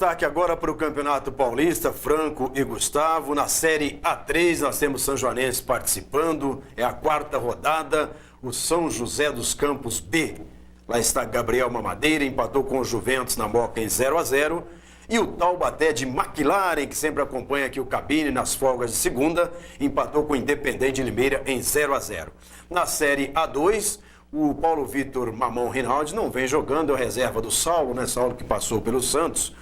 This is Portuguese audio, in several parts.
destaque agora para o Campeonato Paulista, Franco e Gustavo. Na Série A3 nós temos São Joanense participando, é a 4ª rodada, o São José dos Campos B. Lá está Gabriel Mamadeira, empatou com o Juventus na Moca em 0-0. E o Taubaté de McLaren, que sempre acompanha aqui o Cabine nas folgas de segunda, empatou com o Independente de Limeira em 0-0. Na Série A2, o Paulo Vitor Mamão Rinaldi não vem jogando, é a reserva do Saulo, né? Saulo que passou pelo Santos.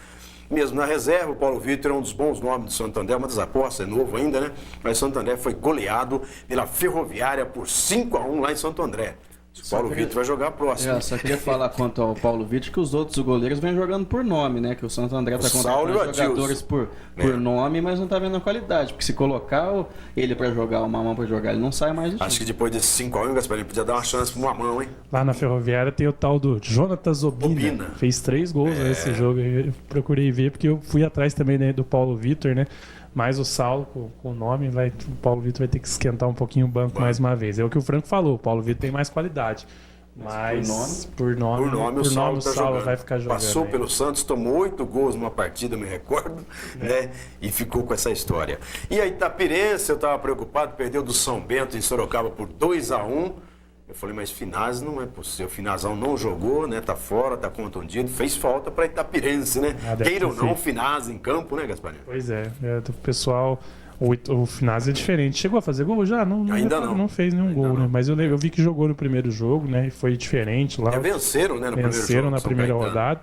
Mesmo na reserva, o Paulo Vitor é um dos bons nomes do Santo André, uma das apostas, é novo ainda, né? Mas o Santo André foi goleado pela Ferroviária por 5-1 lá em Santo André. O Paulo Vitor vai jogar próximo. Só queria falar quanto ao Paulo Vitor que os outros goleiros vêm jogando por nome, né? Que o Santo André está contratando jogadores por nome, mas não está vendo a qualidade. Porque se colocar ele para jogar, o Mamão para jogar, ele não sai mais do time. Acho que depois desse 5-1, Gasparinho, podia dar uma chance pro Mamão, hein? Lá na Ferroviária tem o tal do Jonatas Obina. Fez 3 gols nesse jogo. Eu procurei ver, porque eu fui atrás também, né, do Paulo Vitor, né? Mas o Saulo, com o nome, o Paulo Vitor vai ter que esquentar um pouquinho o banco mais uma vez. É o que o Franco falou, o Paulo Vitor tem mais qualidade. Mas por nome o Saulo vai ficar jogando. Passou pelo Santos, tomou 8 gols numa partida, me recordo, né? E ficou com essa história. E a Itapirense, eu estava preocupado, perdeu do São Bento em Sorocaba por 2-1. Eu falei, mas Finazzi não é possível. O Finazão não jogou, né? Tá fora, tá contundido. Fez falta para Itapirense, né? Queira ou não, o Finazzi em campo, né, Gasparinho? Pois é. O pessoal... O Finazzi é diferente. Chegou a fazer gol já? Ainda não. Não fez nenhum gol, né? Mas eu vi que jogou no primeiro jogo, né? E foi diferente lá. Venceram, né? Venceram na primeira rodada.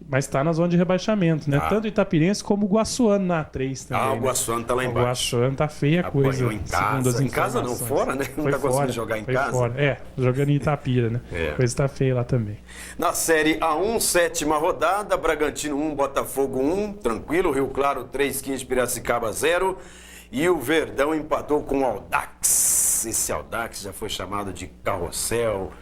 Mas está na zona de rebaixamento, né? Tanto o Itapirense como o Guaçuano na A3 também. O Guaçuano tá lá embaixo. O Guaçuano tá feia a coisa. Em casa. Em casa não, fora, né? Não tá conseguindo jogar em casa. Fora. Jogando em Itapira, né? A coisa tá feia lá também. Na Série A1, 7ª rodada, Bragantino 1, Botafogo 1, tranquilo. Rio Claro 3, 15, Piracicaba 0. E o Verdão empatou com o Audax. Esse Audax já foi chamado de carrossel,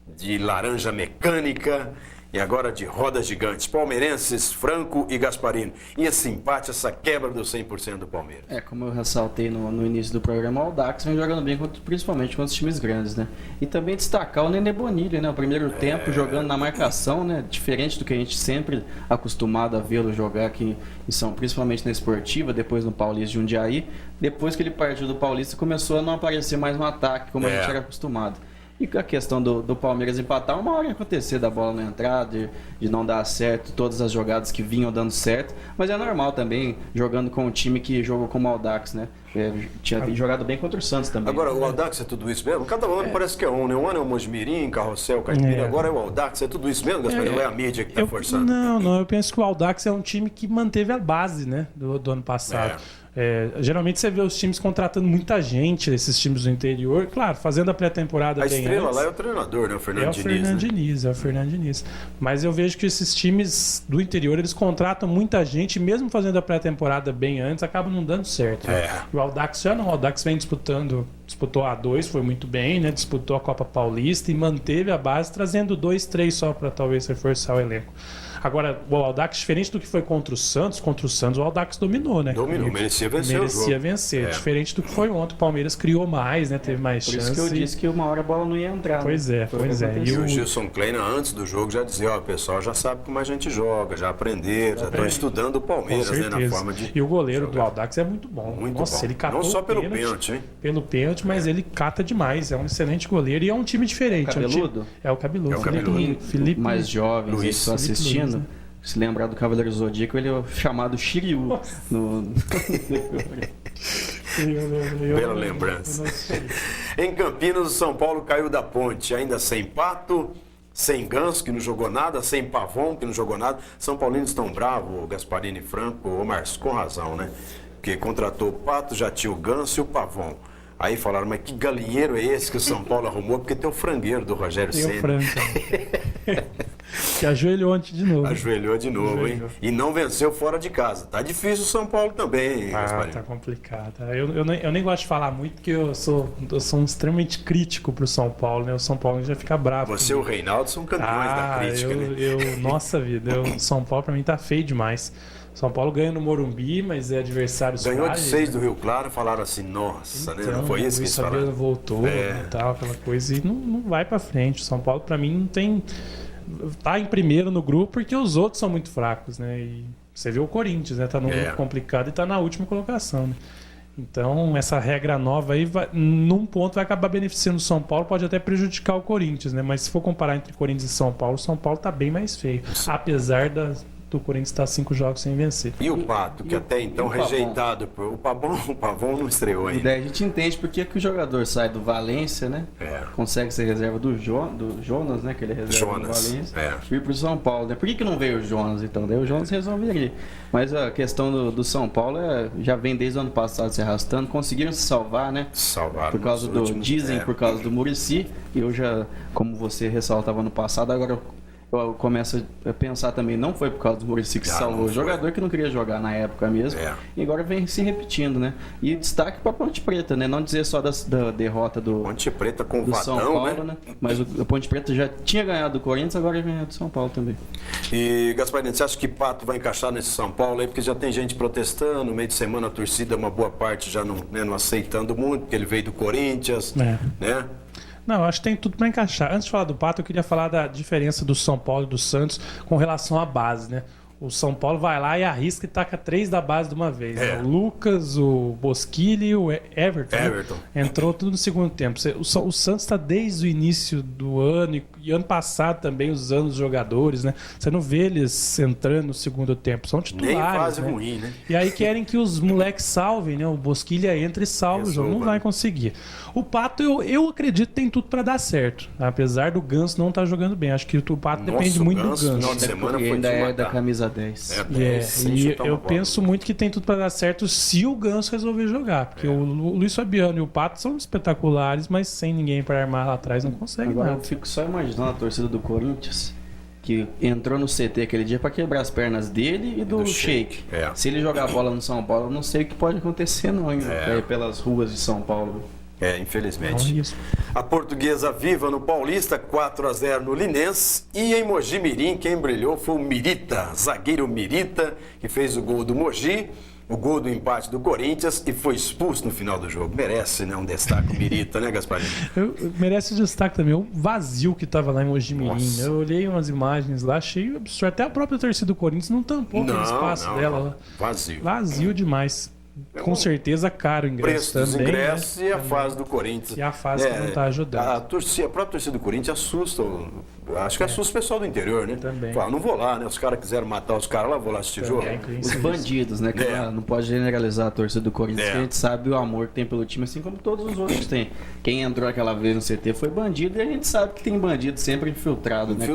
de laranja mecânica e agora de rodas gigantes. Palmeirenses, Franco e Gasparini. E esse empate, essa quebra do 100% do Palmeiras. Como eu ressaltei no início do programa, o Audax vem jogando bem, principalmente contra os times grandes, né? E também destacar o Nenê Bonilha, né? O primeiro tempo jogando na marcação, né? Diferente do que a gente sempre acostumado a vê-lo jogar aqui em São, principalmente na Esportiva, depois no Paulista de Jundiaí. Depois que ele partiu do Paulista, começou a não aparecer mais no ataque, como a gente era acostumado. E a questão do Palmeiras empatar, uma hora ia acontecer da bola não entrar, de não dar certo, todas as jogadas que vinham dando certo. Mas é normal também, jogando com um time que jogou como o Audax, né? Tinha jogado bem contra o Santos também. Agora, o Audax é tudo isso mesmo? Cada ano parece que é um, né? Um ano é o Mojimirim, Carrossel, Caipira. Agora é o Audax, é tudo isso mesmo, Gasparinho? Ou é a mídia que está forçando? Não, eu penso que o Audax é um time que manteve a base, né? Do ano passado. Geralmente você vê os times contratando muita gente, esses times do interior, claro, fazendo a pré-temporada bem estrela antes. Lá é o treinador, né? O Fernando Diniz. É o Fernando Diniz. Mas eu vejo que esses times do interior, eles contratam muita gente, mesmo fazendo a pré-temporada bem antes, acaba não dando certo. O Audax já não. O Audax vem disputou a A2, foi muito bem, né? Disputou a Copa Paulista e manteve a base, trazendo 2, 3 só para talvez reforçar o elenco. Agora, o Audax, diferente do que foi contra o Santos, o Audax dominou, né? Merecia vencer o jogo. Merecia vencer. Diferente do que foi ontem, o Palmeiras criou mais, né? Teve mais chance. Por isso que eu disse que uma hora a bola não ia entrar. Pois é. E o Gilson Kleina, antes do jogo, já dizia, o pessoal já sabe como a gente joga, já aprenderam, já estão estudando o Palmeiras, né? Na forma de E o goleiro do Audax é muito bom. Nossa, ele catou não só pelo pênalti, hein? Pelo pênalti, mas ele cata demais. É um excelente goleiro e é um time diferente. Cabeludo? É o cabeludo. Felipe mais jovens que estão assistindo. Luiz, né? Se lembrar do Cavaleiro Zodíaco, ele é chamado Shiryu. Bela lembrança. Em Campinas, o São Paulo caiu da ponte, ainda sem Pato, sem Ganso, que não jogou nada, sem Pavon, que não jogou nada. São Paulinos estão bravos, Gasparini e Franco, ô Márcio, com razão, né? Porque contratou o Pato, já tinha o Ganso e o Pavon. Aí falaram, mas que galinheiro é esse que o São Paulo arrumou? Porque tem o frangueiro do Rogério Ceni. Tem o frango. Que ajoelhou ontem de novo. Ajoelhou de novo, hein? E não venceu fora de casa. Tá difícil o São Paulo também, Gasparinho. Tá complicado. Eu nem gosto de falar muito, porque eu sou extremamente crítico pro São Paulo, né? O São Paulo já fica bravo. Você e o Reinaldo são campeões da crítica, né? Nossa vida, o São Paulo pra mim tá feio demais. São Paulo ganha no Morumbi, mas é adversário ganhou de 6 do Rio Claro, falaram assim, nossa, então, né? Não foi isso que eles falaram. Voltou e tal, aquela coisa, e não vai pra frente. O São Paulo, pra mim, não tem... Tá em primeiro no grupo porque os outros são muito fracos, né? E Você vê o Corinthians, né? Tá num grupo complicado e tá na última colocação, né? Então, essa regra nova aí, num ponto, vai acabar beneficiando o São Paulo, pode até prejudicar o Corinthians, né? Mas se for comparar entre Corinthians e São Paulo tá bem mais feio. Apesar do Corinthians estar 5 jogos sem vencer. E o Pato, que até então rejeitado por... O Pavão não estreou ainda. E daí a gente entende por que o jogador sai do Valência, né? Consegue ser reserva do Jonas, né? Que ele é reserva do Valência. E ir pro São Paulo, né? Por que não veio o Jonas, então? Daí o Jonas resolveria. Mas a questão do São Paulo já vem desde o ano passado se arrastando. Conseguiram se salvar, né? Salvaram. Por causa dizem por causa do Muricy. E eu já, como você ressaltava no passado, agora eu começo a pensar também, não foi por causa do Muricy que salvou o jogador que não queria jogar na época mesmo, e agora vem se repetindo, né? E destaque para Ponte Preta, né? Não dizer só da derrota do Ponte Preta com do Vadão, São Paulo, né? Mas o Ponte Preta já tinha ganhado do Corinthians, agora ganhou do São Paulo também. E Gasparini, você acha que Pato vai encaixar nesse São Paulo aí? Porque já tem gente protestando, no meio de semana a torcida, uma boa parte já não aceitando muito, porque ele veio do Corinthians, né? Não, eu acho que tem tudo para encaixar. Antes de falar do Pato, eu queria falar da diferença do São Paulo e do Santos com relação à base, né? O São Paulo vai lá e arrisca e taca 3 da base de uma vez. Né? O Lucas, o Bosquilha e o Everton. Né? Entrou tudo no segundo tempo. O Santos está desde o início do ano e ano passado também usando os jogadores, né? Você não vê eles entrando no segundo tempo. São titulares. Nem fase ruim, né? E aí querem que os moleques salvem, né? O Bosquilha entra e salva o jogo. Não vai conseguir. O Pato, eu acredito que tem tudo para dar certo. Apesar do Ganso não estar jogando bem. Acho que o Pato depende muito do Ganso. Final de semana foi ainda é da camisa 10. E eu penso muito que tem tudo para dar certo se o Ganso resolver jogar. Porque o Luiz Fabiano e o Pato são espetaculares, mas sem ninguém para armar lá atrás não consegue. Agora eu fico só imaginando a torcida do Corinthians, que entrou no CT aquele dia para quebrar as pernas dele e do Sheik. Se ele jogar bola no São Paulo, eu não sei o que pode acontecer não, ainda pelas ruas de São Paulo. Infelizmente. A Portuguesa viva no Paulista, 4-0 no Linense. E em Mogi Mirim, quem brilhou foi o Mirita, zagueiro Mirita, que fez o gol do Mogi, o gol do empate do Corinthians e foi expulso no final do jogo. Merece, né? Um destaque o Mirita, né, Gasparini? Merece destaque também o vazio que estava lá em Mogi Mirim. Eu olhei umas imagens lá, achei absurdo. Até a própria torcida do Corinthians não tampou aquele espaço dela lá. Vazio demais. Com certeza caro o ingresso preço também. Dos ingressos, né? E a fase do Corinthians. E a fase que não está ajudando. A própria torcida do Corinthians assusta. Acho que assusta o pessoal do interior, né? Também. Fala, não vou lá, né? Os caras quiseram matar os caras lá, vou lá assistir jogo. Os bandidos, né? Que não pode generalizar a torcida do Corinthians, que a gente sabe o amor que tem pelo time, assim como todos os outros têm. Quem entrou aquela vez no CT foi bandido e a gente sabe que tem bandido sempre infiltrado, né?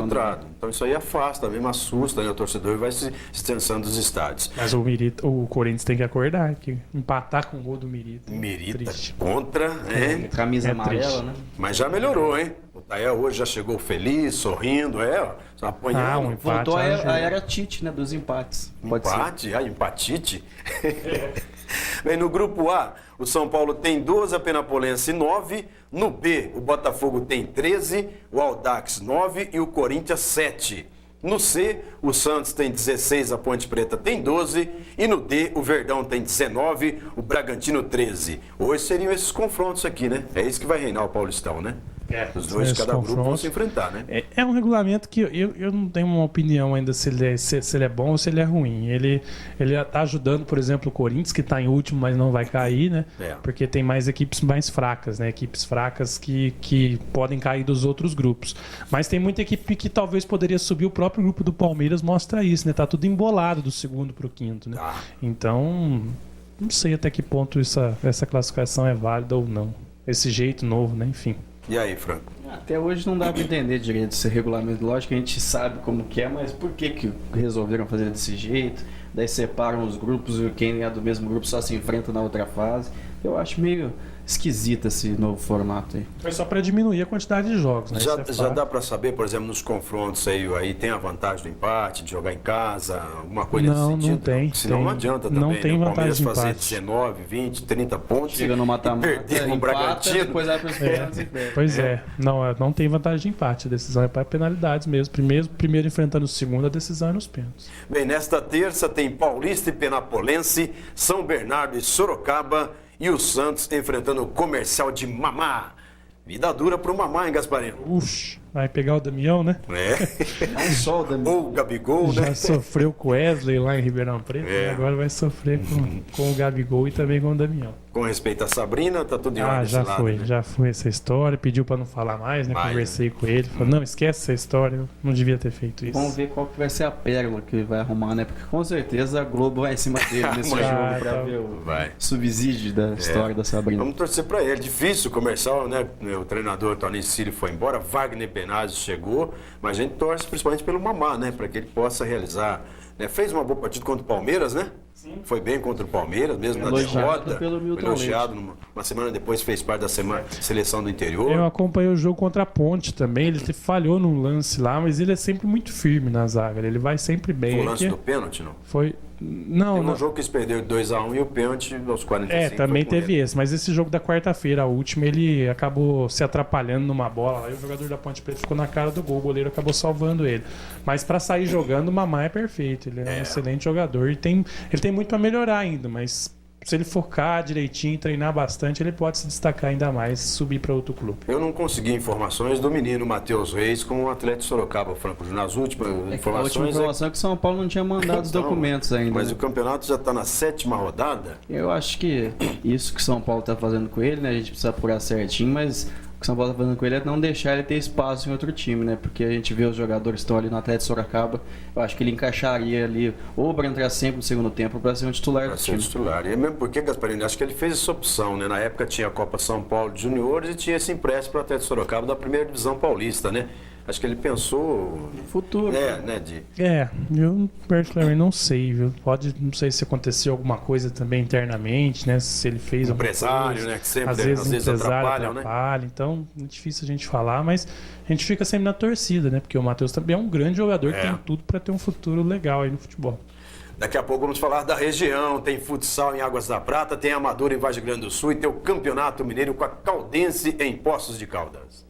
Então isso aí afasta, mesmo assusta, né? O torcedor vai se distanciando dos estádios. Mas o Corinthians tem que acordar, que empatar com o gol do Mirita. Contra, camisa amarela, né? Mas já melhorou, hein? O Tael hoje já chegou feliz, sorrindo, só apanhando. Um empate, voltou a era Tite, né? Dos empates. Empate? Empatite? Bem, no grupo A, o São Paulo tem 12, a Penapolense 9. No B, o Botafogo tem 13, o Audax 9 e o Corinthians 7. No C, o Santos tem 16, a Ponte Preta tem 12. E no D, o Verdão tem 19, o Bragantino 13. Hoje seriam esses confrontos aqui, né? É isso que vai reinar o Paulistão, né? Os dois de cada grupo vão se enfrentar, né? É um regulamento que eu não tenho uma opinião ainda se ele é bom ou se ele é ruim. Ele está ajudando, por exemplo, o Corinthians, que está em último, mas não vai cair, né? Porque tem mais equipes mais fracas, né? Equipes fracas que podem cair dos outros grupos. Mas tem muita equipe que talvez poderia subir. O próprio grupo do Palmeiras mostra isso, né? Tá tudo embolado do segundo para o quinto, né? Então, não sei até que ponto essa classificação é válida ou não. Esse jeito novo, né? Enfim. E aí, Franco? Até hoje não dá para entender direito esse regulamento. Lógico que a gente sabe como que é, mas por que resolveram fazer desse jeito? Daí separam os grupos e quem é do mesmo grupo só se enfrenta na outra fase. Eu acho meio esquisito esse novo formato aí. Foi só para diminuir a quantidade de jogos, né? Já dá para saber, por exemplo, nos confrontos aí tem a vantagem do empate, de jogar em casa, alguma coisa nesse sentido? Não tem. Senão não adianta também, não tem né? O Palmeiras fazer 19, 20, 30 pontos. Chega no mata-mata, perder no Bragantino. Depois vai para os pênaltis e perde. Pois não tem vantagem de empate. A decisão é para penalidades mesmo. Primeiro enfrentando o segundo, a decisão é nos pênaltis. Bem, nesta terça tem Paulista e Penapolense, São Bernardo e Sorocaba e o Santos enfrentando o Comercial de Mamá. Vida dura pro Mamá, hein, Gasparinho? vai pegar o Damião, né? É. Só o Damião. Ou o Gabigol, né? Já sofreu com o Wesley lá em Ribeirão Preto, É. e agora vai sofrer com o Gabigol e também com o Damião. Com respeito à Sabrina, tá tudo em ordem desse Já lado, foi, né? já foi essa história, pediu pra não falar mais, né? Mas, Conversei com ele, falou, não, esquece essa história, eu não devia ter feito isso. Vamos ver qual que vai ser a pérola que ele vai arrumar, né? Porque com certeza a Globo vai em cima dele nesse Vai. jogo pra Tá. ver o Vai. subsídio da história da Sabrina. Vamos torcer pra ele. Difícil o comercial, né? O treinador Toninho Cílio foi embora, Wagner Benazzi chegou, mas a gente torce principalmente pelo Mamá, né? Para que ele possa realizar. Né? Fez uma boa partida contra o Palmeiras, né? Sim. Foi bem contra o Palmeiras, mesmo na Elogiado derrota. pelo Milton Foi elogiado. Uma semana depois fez parte da seleção do interior. Eu acompanhei o jogo contra a Ponte também, ele falhou num lance lá, mas ele é sempre muito firme na zaga, ele vai sempre bem. Foi o lance Aqui do pênalti, não? foi... Não, Teve não. um jogo que eles perderam 2-1 e o pênalti aos 45. Também foi com teve ele. esse, mas esse jogo da quarta-feira, a última, ele acabou se atrapalhando numa bola lá e o jogador da Ponte Preta ficou na cara do gol, o goleiro acabou salvando ele. Mas pra sair jogando, o Mamá é perfeito, ele é um excelente jogador e ele tem muito pra melhorar ainda, mas se ele focar direitinho, treinar bastante, ele pode se destacar ainda mais, subir para outro clube. Eu não consegui informações do menino Matheus Reis com o atleta de Sorocaba, Franco Júnior. As últimas A última informações informação é que o São Paulo não tinha mandado os Então, documentos ainda. Mas né? o campeonato já está na 7ª rodada. Eu acho que isso que o São Paulo tá fazendo com ele, né? A gente precisa apurar certinho, mas o que o São Paulo tá fazendo com ele é não deixar ele ter espaço em outro time, né? Porque a gente vê os jogadores que estão ali no Atlético de Sorocaba, eu acho que ele encaixaria ali, ou para entrar sempre no segundo tempo, para ser um titular Para do ser time. titular. E mesmo porque, Gasparini, acho que ele fez essa opção, né? Na época tinha a Copa São Paulo de Juniores e tinha esse empréstimo para o Atlético de Sorocaba da primeira divisão paulista, né? Acho que ele pensou... Futuro. né? Eu particularmente não sei, viu? Não sei se aconteceu alguma coisa também internamente, né? Se ele fez alguma Empresário, coisa. né? Que sempre, Às vezes atrapalham, né? Então é difícil a gente falar, mas a gente fica sempre na torcida, né? Porque o Matheus também é um grande jogador que tem tudo para ter um futuro legal aí no futebol. Daqui a pouco vamos falar da região. Tem futsal em Águas da Prata, tem Amador em Vargem Grande do Sul e tem o Campeonato Mineiro com a Caldense em Poços de Caldas.